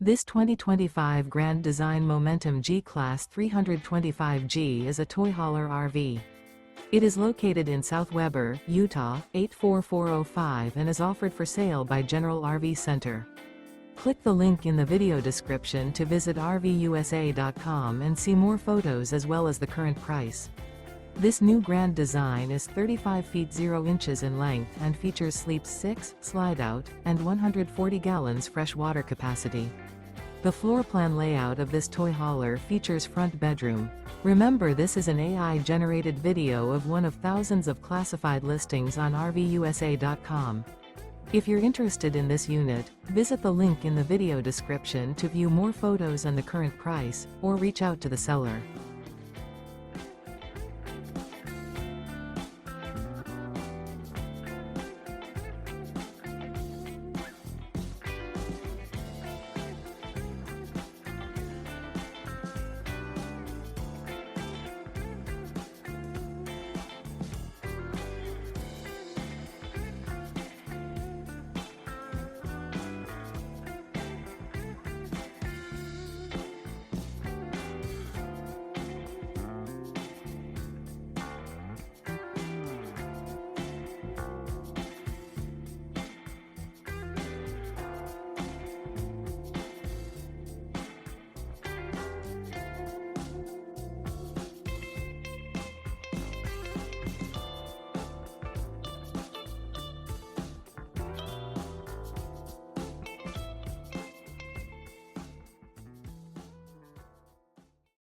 This 2025 Grand Design Momentum G-Class 325G is a toy hauler RV. It is located in South Weber, Utah, 84405 and is offered for sale by General RV Center. Click the link in the video description to visit RVUSA.com and see more photos as well as the current price. This new grand design is 35 feet 0 inches in length and features sleeps 6, Slideout, and 140 gallons fresh water capacity. The floor plan layout of this toy hauler features front bedroom. Remember, this is an AI-generated video of one of thousands of classified listings on RVUSA.com. If you're interested in this unit, visit the link in the video description to view more photos and the current price, or reach out to the seller.